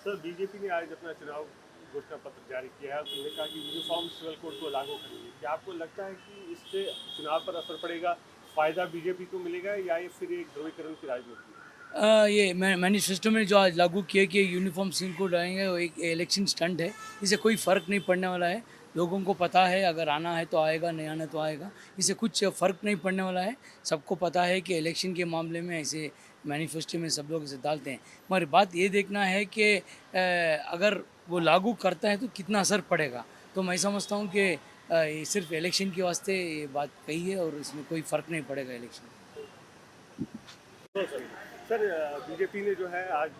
Sir BJP ने आज अपना चुनाव घोषणा पत्र जारी किया है। तो उन्होंने कहा कि यूनिफॉर्म सिविल कोड को लागू करेंगे। क्या आपको लगता है कि इससे चुनाव पर असर पड़ेगा, फायदा बीजेपी को मिलेगा या ये फिर एक ध्रुवीकरण की राजनीति है? ये मैनिफेस्टो में जो आज लागू किया कि यूनिफॉर्म सिविल कोड आएंगे, वो एक इलेक्शन स्टंट है। इससे कोई फ़र्क नहीं पड़ने वाला है। लोगों को पता है, अगर आना है तो आएगा, नहीं आना तो आएगा। इससे कुछ फ़र्क नहीं पड़ने वाला है। सबको पता है कि इलेक्शन के मामले में ऐसे मैनिफेस्टो में सब लोग इसे डालते हैं। मगर बात ये देखना है कि अगर वो लागू करता है तो कितना असर पड़ेगा। तो मैं समझता हूँ कि ये सिर्फ इलेक्शन के वास्ते ये बात कही है और इसमें कोई फ़र्क नहीं पड़ेगा इलेक्शन में। तो सर बीजेपी ने जो है आज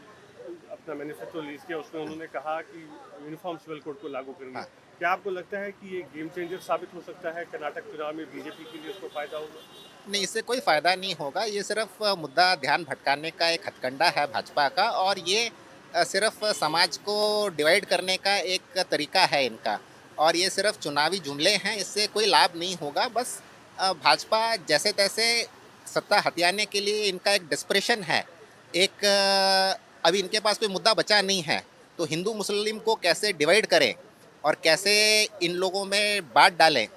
अपना मैनिफेस्टो रिलीज किया, उसमें उन्होंने कहा कि यूनिफॉर्म सिविल कोड को लागू करेंगे। हाँ, क्या आपको लगता है कि ये गेम चेंजर साबित हो सकता है कर्नाटक चुनाव में बीजेपी के लिए, उसको फायदा होगा? नहीं इससे कोई फ़ायदा नहीं होगा। ये सिर्फ़ मुद्दा ध्यान भटकाने का एक हथकंडा है भाजपा का और ये सिर्फ़ समाज को डिवाइड करने का एक तरीका है इनका और ये सिर्फ़ चुनावी जुमले हैं, इससे कोई लाभ नहीं होगा। बस भाजपा जैसे-तैसे सत्ता हथियाने के लिए इनका एक डेस्परेशन है। एक अभी इनके पास कोई मुद्दा बचा नहीं है, तो हिंदू-मुस्लिम को कैसे डिवाइड करें और कैसे इन लोगों में बाँट डालें,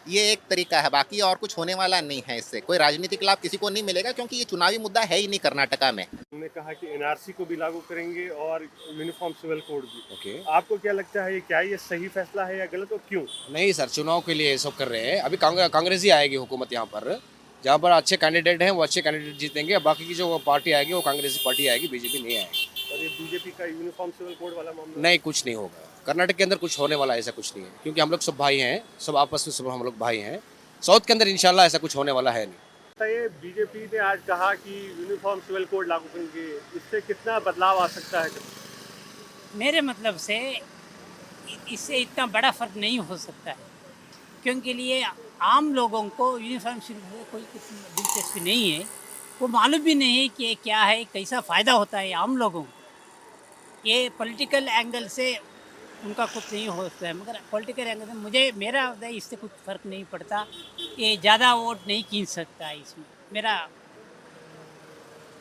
ये एक तरीका है, बाकी और कुछ होने वाला नहीं है इससे। कोई राजनीतिक लाभ किसी को नहीं मिलेगा क्योंकि ये चुनावी मुद्दा है ही नहीं कर्नाटका में। उन्होंने कहा कि एनआरसी को भी लागू करेंगे और यूनिफॉर्म सिविल कोड भी। ओके। आपको क्या लगता है, ये क्या ये सही फैसला है या गलत, और क्यों? नहीं सर, चुनाव के लिए ये सब कर रहे हैं। अभी कांग्रेस ही आएगी हुकूमत यहाँ पर। जहाँ पर अच्छे कैंडिडेट हैं वो अच्छे कैंडिडेट जीतेंगे। बाकी की जो पार्टी आएगी वो कांग्रेस पार्टी आएगी, बीजेपी नहीं आएगी। और ये बीजेपी का यूनिफॉर्म सिविल कोड वाला मामला? नहीं, कुछ नहीं होगा। कर्नाटक के अंदर कुछ होने वाला ऐसा कुछ नहीं है, क्योंकि हम लोग सब भाई हैं, सब आपस में सब हम लोग भाई हैं। साउथ के अंदर इंशाल्लाह ऐसा कुछ होने वाला है नहीं। ये बीजेपी ने आज कहा कि यूनिफॉर्म सिविल कोड लागू करेंगे, इससे कितना बदलाव आ सकता है? मेरे मतलब से इससे इतना बड़ा फ़र्क नहीं हो सकता है, क्योंकि लिए आम लोगों को यूनिफॉर्म सिविल में कोई कितनी दिलचस्पी नहीं है। वो मालूम भी नहीं है कि ये क्या है, कैसा फ़ायदा होता है आम लोगों को। ये पॉलिटिकल एंगल से उनका कुछ नहीं हो सकता है, मगर पॉलिटिकल एंगल से मेरा होता है, इससे कुछ फ़र्क नहीं पड़ता। ये ज़्यादा वोट नहीं खींच सकता है इसमें, मेरा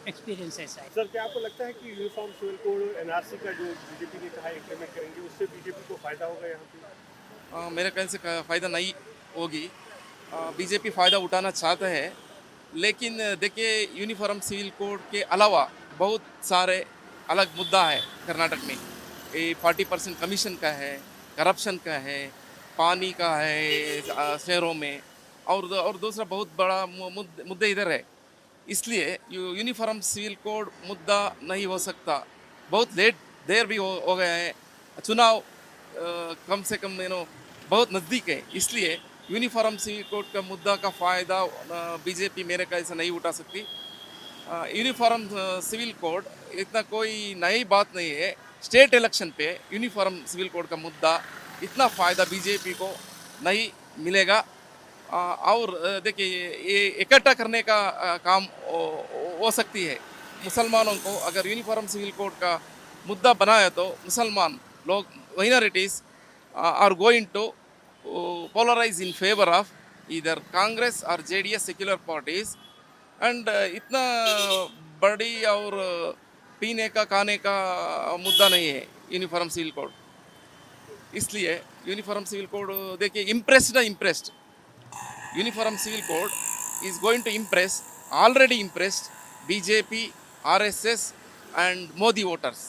एक्सपीरियंस ऐसा है। सर क्या आपको लगता है कि यूनिफॉर्म सिविल कोड एनआरसी का जो बीजेपी ने कहा इम्प्लीमेंट करेंगे, उससे बीजेपी को फायदा होगा यहाँ पे? मेरे ख्याल से फ़ायदा नहीं होगी। बीजेपी फ़ायदा उठाना चाहता है, लेकिन देखिए यूनिफॉर्म सिविल कोड के अलावा बहुत सारे अलग मुद्दा है कर्नाटक में। ये 40% कमीशन का है, करप्शन का है, पानी का है शहरों में, और दूसरा बहुत बड़ा मुद्दे इधर है। इसलिए यूनिफॉर्म सिविल कोड मुद्दा नहीं हो सकता। बहुत देर भी हो गया है। चुनाव कम से कम बहुत नज़दीक है, इसलिए यूनिफॉर्म सिविल कोड का मुद्दा का फ़ायदा बीजेपी मेरे ख्याल से नहीं उठा सकती। यूनिफॉर्म सिविल कोड इतना कोई नई बात नहीं है। स्टेट इलेक्शन पे यूनिफॉर्म सिविल कोड का मुद्दा इतना फ़ायदा बीजेपी को नहीं मिलेगा। और देखिए ये इकट्ठा करने का काम हो सकती है। मुसलमानों को अगर यूनिफॉर्म सिविल कोड का मुद्दा बनाया तो मुसलमान लोग, minorities are going to polarize in favor of either Congress or JDS secular parties, and इतना बड़ी और पीने का खाने का मुद्दा नहीं है यूनिफॉर्म सिविल कोड। इसलिए यूनिफॉर्म सिविल कोड देखिए impressed uniform civil code is going to impress, already impressed BJP, RSS and Modi voters.